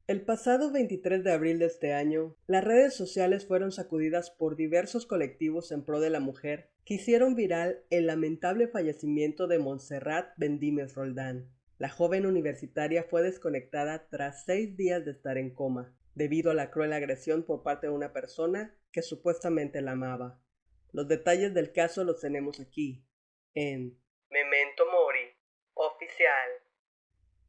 El pasado 23 de abril de este año, las redes sociales fueron sacudidas por diversos colectivos en pro de la mujer que hicieron viral el lamentable fallecimiento de Montserrat Bendímez Roldán. La joven universitaria fue desconectada tras 6 días de estar en coma, debido a la cruel agresión por parte de una persona que supuestamente la amaba. Los detalles del caso los tenemos aquí, en Memento Mori, oficial.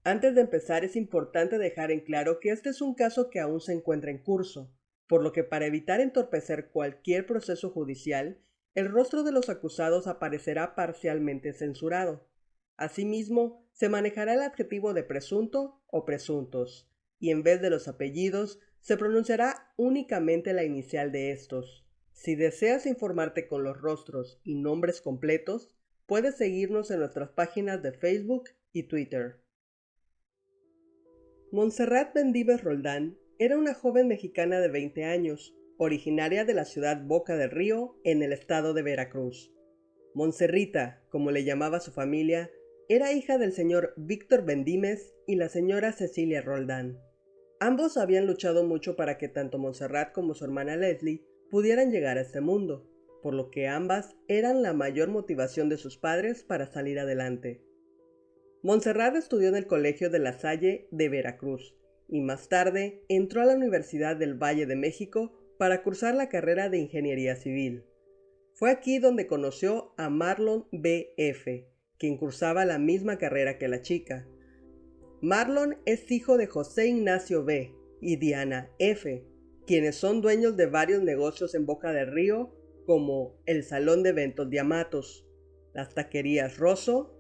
Antes de empezar, es importante dejar en claro que este es un caso que aún se encuentra en curso, por lo que para evitar entorpecer cualquier proceso judicial, el rostro de los acusados aparecerá parcialmente censurado. Asimismo, se manejará el adjetivo de presunto o presuntos, y en vez de los apellidos, se pronunciará únicamente la inicial de estos. Si deseas informarte con los rostros y nombres completos, puedes seguirnos en nuestras páginas de Facebook y Twitter. Montserrat Bendímez Roldán era una joven mexicana de 20 años, originaria de la ciudad Boca del Río, en el estado de Veracruz. Montserrita, como le llamaba su familia, era hija del señor Víctor Bendímez y la señora Cecilia Roldán. Ambos habían luchado mucho para que tanto Montserrat como su hermana Leslie pudieran llegar a este mundo, por lo que ambas eran la mayor motivación de sus padres para salir adelante. Montserrat estudió en el Colegio de La Salle de Veracruz y más tarde entró a la Universidad del Valle de México para cursar la carrera de Ingeniería Civil. Fue aquí donde conoció a Marlon B.F., quien cursaba la misma carrera que la chica. Marlon es hijo de José Ignacio B. y Diana F., quienes son dueños de varios negocios en Boca del Río, como el Salón de Eventos de Amatos, las taquerías Rosso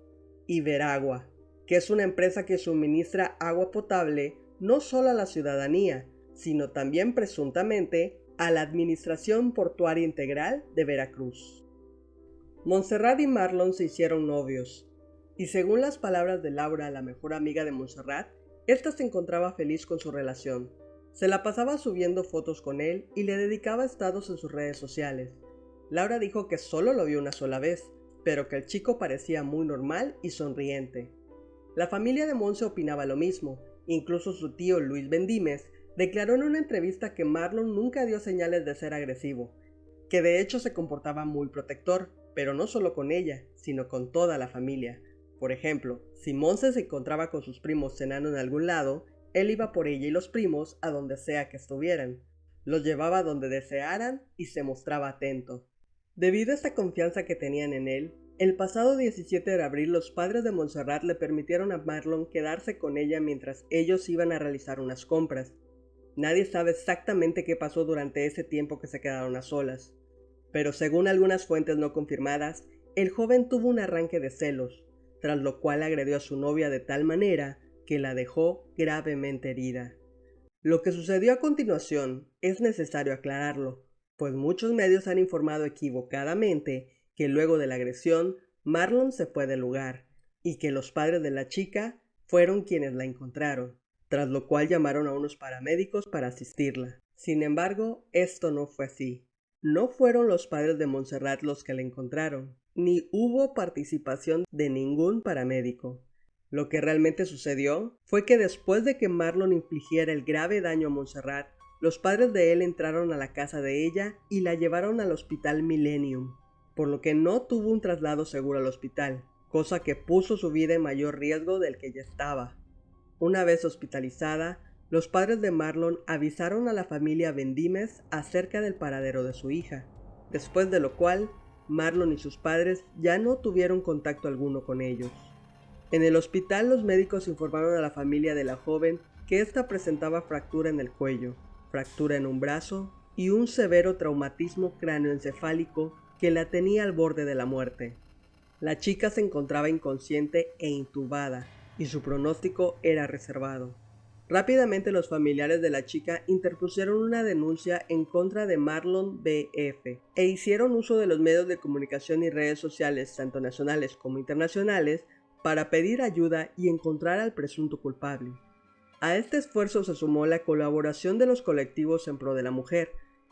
y Veragua, que es una empresa que suministra agua potable no solo a la ciudadanía, sino también presuntamente a la Administración Portuaria Integral de Veracruz. Montserrat y Marlon se hicieron novios, y según las palabras de Laura, la mejor amiga de Montserrat, ésta se encontraba feliz con su relación. Se la pasaba subiendo fotos con él y le dedicaba estados en sus redes sociales. Laura dijo que solo lo vio una sola vez, pero que el chico parecía muy normal y sonriente. La familia de Monse opinaba lo mismo, incluso su tío Luis Bendímez declaró en una entrevista que Marlon nunca dio señales de ser agresivo, que de hecho se comportaba muy protector, pero no solo con ella, sino con toda la familia. Por ejemplo, si Monse se encontraba con sus primos cenando en algún lado, él iba por ella y los primos a donde sea que estuvieran. Los llevaba donde desearan y se mostraba atento. Debido a esta confianza que tenían en él, el pasado 17 de abril los padres de Montserrat le permitieron a Marlon quedarse con ella mientras ellos iban a realizar unas compras. Nadie sabe exactamente qué pasó durante ese tiempo que se quedaron a solas, pero según algunas fuentes no confirmadas, el joven tuvo un arranque de celos, tras lo cual agredió a su novia de tal manera que la dejó gravemente herida. Lo que sucedió a continuación es necesario aclararlo, pues muchos medios han informado equivocadamente que luego de la agresión, Marlon se fue del lugar y que los padres de la chica fueron quienes la encontraron, tras lo cual llamaron a unos paramédicos para asistirla. Sin embargo, esto no fue así. No fueron los padres de Montserrat los que la encontraron, ni hubo participación de ningún paramédico. Lo que realmente sucedió fue que después de que Marlon infligiera el grave daño a Montserrat, los padres de él entraron a la casa de ella y la llevaron al Hospital Millennium, por lo que no tuvo un traslado seguro al hospital, cosa que puso su vida en mayor riesgo del que ya estaba. Una vez hospitalizada, los padres de Marlon avisaron a la familia Bendímez acerca del paradero de su hija, después de lo cual Marlon y sus padres ya no tuvieron contacto alguno con ellos. En el hospital los médicos informaron a la familia de la joven que ésta presentaba fractura en el cuello, fractura en un brazo y un severo traumatismo cráneoencefálico que la tenía al borde de la muerte. La chica se encontraba inconsciente e intubada, y su pronóstico era reservado. Rápidamente los familiares de la chica interpusieron una denuncia en contra de Marlon B.F. e hicieron uso de los medios de comunicación y redes sociales, tanto nacionales como internacionales, para pedir ayuda y encontrar al presunto culpable. A este esfuerzo se sumó la colaboración de los colectivos en pro de la mujer,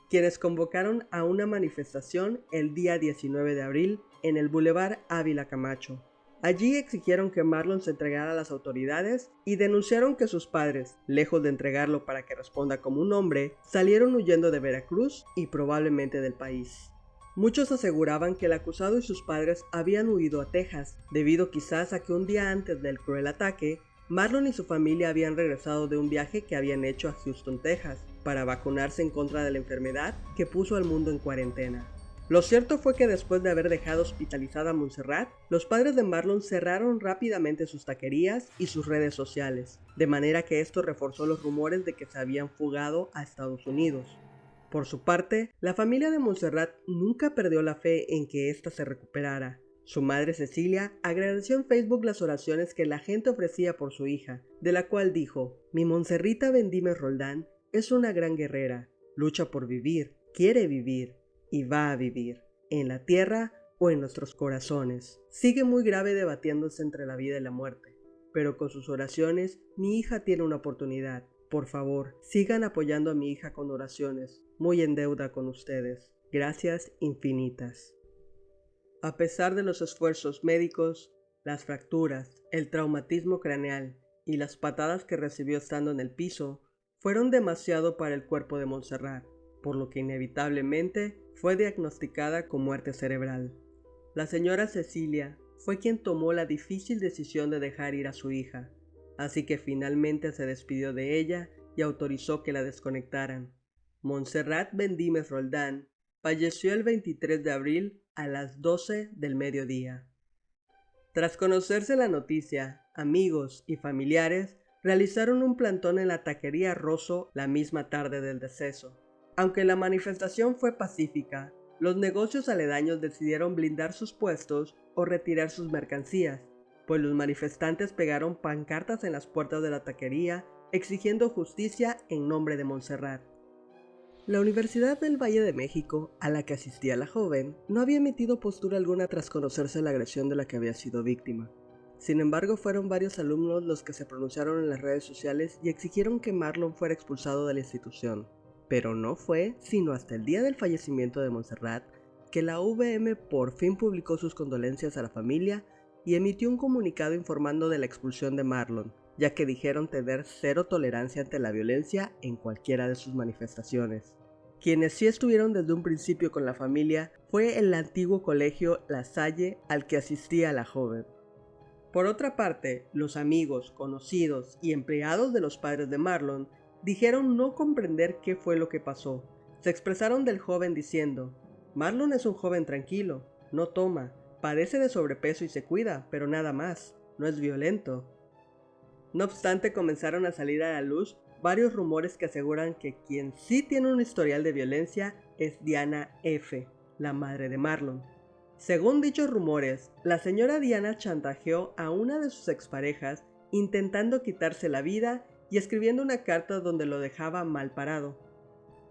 quienes convocaron a una manifestación el día 19 de abril en el Boulevard Ávila Camacho, Allí exigieron que Marlon se entregara a las autoridades y denunciaron que sus padres, lejos de entregarlo para que responda como un hombre, salieron huyendo de Veracruz y probablemente del país. Muchos aseguraban que el acusado y sus padres habían huido a Texas, debido quizás a que un día antes del cruel ataque, Marlon y su familia habían regresado de un viaje que habían hecho a Houston, Texas, para vacunarse en contra de la enfermedad que puso al mundo en cuarentena. Lo cierto fue que después de haber dejado hospitalizada a Montserrat, los padres de Marlon cerraron rápidamente sus taquerías y sus redes sociales, de manera que esto reforzó los rumores de que se habían fugado a Estados Unidos. Por su parte, la familia de Montserrat nunca perdió la fe en que ésta se recuperara. Su madre Cecilia agradeció en Facebook las oraciones que la gente ofrecía por su hija, de la cual dijo: "Mi Montserrita Bendímez Roldán es una gran guerrera, lucha por vivir, quiere vivir y va a vivir, en la tierra o en nuestros corazones. Sigue muy grave debatiéndose entre la vida y la muerte, pero con sus oraciones mi hija tiene una oportunidad. Por favor, sigan apoyando a mi hija con oraciones, muy en deuda con ustedes. Gracias infinitas". A pesar de los esfuerzos médicos, las fracturas, el traumatismo craneal y las patadas que recibió estando en el piso, fueron demasiado para el cuerpo de Montserrat, por lo que inevitablemente fue diagnosticada con muerte cerebral. La señora Cecilia fue quien tomó la difícil decisión de dejar ir a su hija, así que finalmente se despidió de ella y autorizó que la desconectaran. Montserrat Bendímez Roldán falleció el 23 de abril a las 12 del mediodía. Tras conocerse la noticia, amigos y familiares realizaron un plantón en la taquería Rosso la misma tarde del deceso. Aunque la manifestación fue pacífica, los negocios aledaños decidieron blindar sus puestos o retirar sus mercancías, pues los manifestantes pegaron pancartas en las puertas de la taquería exigiendo justicia en nombre de Montserrat. La Universidad del Valle de México, a la que asistía la joven, no había emitido postura alguna tras conocerse la agresión de la que había sido víctima. Sin embargo, fueron varios alumnos los que se pronunciaron en las redes sociales y exigieron que Marlon fuera expulsado de la institución. Pero no fue sino hasta el día del fallecimiento de Montserrat que la UVM por fin publicó sus condolencias a la familia y emitió un comunicado informando de la expulsión de Marlon, ya que dijeron tener cero tolerancia ante la violencia en cualquiera de sus manifestaciones. Quienes sí estuvieron desde un principio con la familia fue el antiguo colegio La Salle al que asistía la joven. Por otra parte, los amigos, conocidos y empleados de los padres de Marlon dijeron no comprender qué fue lo que pasó. Se expresaron del joven diciendo: "Marlon es un joven tranquilo, no toma, padece de sobrepeso y se cuida, pero nada más, no es violento". No obstante, comenzaron a salir a la luz varios rumores que aseguran que quien sí tiene un historial de violencia es Diana F., la madre de Marlon. Según dichos rumores, la señora Diana chantajeó a una de sus exparejas intentando quitarse la vida y escribiendo una carta donde lo dejaba mal parado.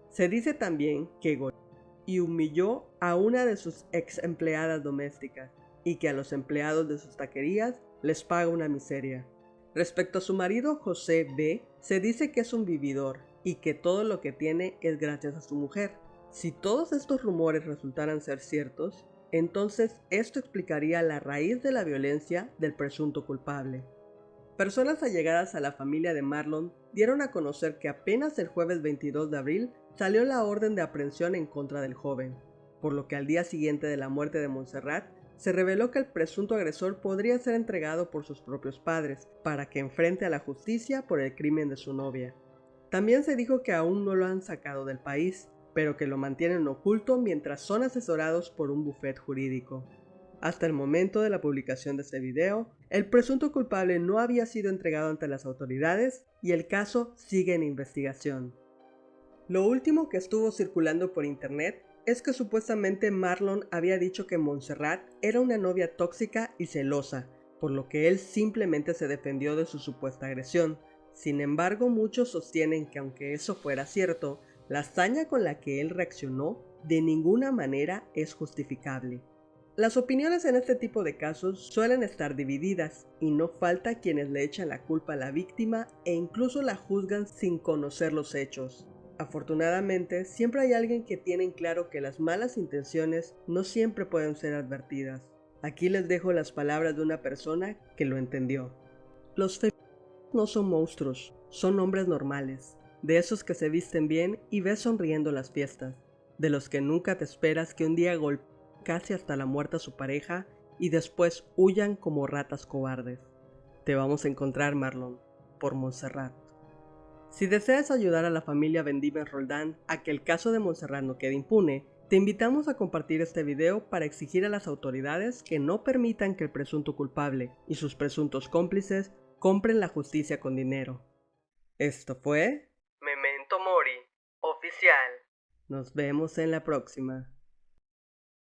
Se dice también que golpeó y humilló a una de sus ex empleadas domésticas y que a los empleados de sus taquerías les paga una miseria. Respecto a su marido José B., se dice que es un vividor y que todo lo que tiene es gracias a su mujer. Si todos estos rumores resultaran ser ciertos, entonces esto explicaría la raíz de la violencia del presunto culpable. Personas allegadas a la familia de Marlon dieron a conocer que apenas el jueves 22 de abril salió la orden de aprehensión en contra del joven, por lo que al día siguiente de la muerte de Montserrat se reveló que el presunto agresor podría ser entregado por sus propios padres para que enfrente a la justicia por el crimen de su novia. También se dijo que aún no lo han sacado del país, pero que lo mantienen oculto mientras son asesorados por un bufete jurídico. Hasta el momento de la publicación de este video, el presunto culpable no había sido entregado ante las autoridades y el caso sigue en investigación. Lo último que estuvo circulando por internet es que supuestamente Marlon había dicho que Montserrat era una novia tóxica y celosa, por lo que él simplemente se defendió de su supuesta agresión. Sin embargo, muchos sostienen que aunque eso fuera cierto, la hazaña con la que él reaccionó de ninguna manera es justificable. Las opiniones en este tipo de casos suelen estar divididas y no falta quienes le echan la culpa a la víctima e incluso la juzgan sin conocer los hechos. Afortunadamente, siempre hay alguien que tiene en claro que las malas intenciones no siempre pueden ser advertidas. Aquí les dejo las palabras de una persona que lo entendió. Los feministas no son monstruos, son hombres normales, de esos que se visten bien y ves sonriendo las fiestas, de los que nunca te esperas que un día golpeen casi hasta la muerte a su pareja y después huyan como ratas cobardes. Te vamos a encontrar, Marlon, por Montserrat. Si deseas ayudar a la familia Bendímez Roldán a que el caso de Montserrat no quede impune, te invitamos a compartir este video para exigir a las autoridades que no permitan que el presunto culpable y sus presuntos cómplices compren la justicia con dinero. Esto fue Memento Mori, oficial. Nos vemos en la próxima.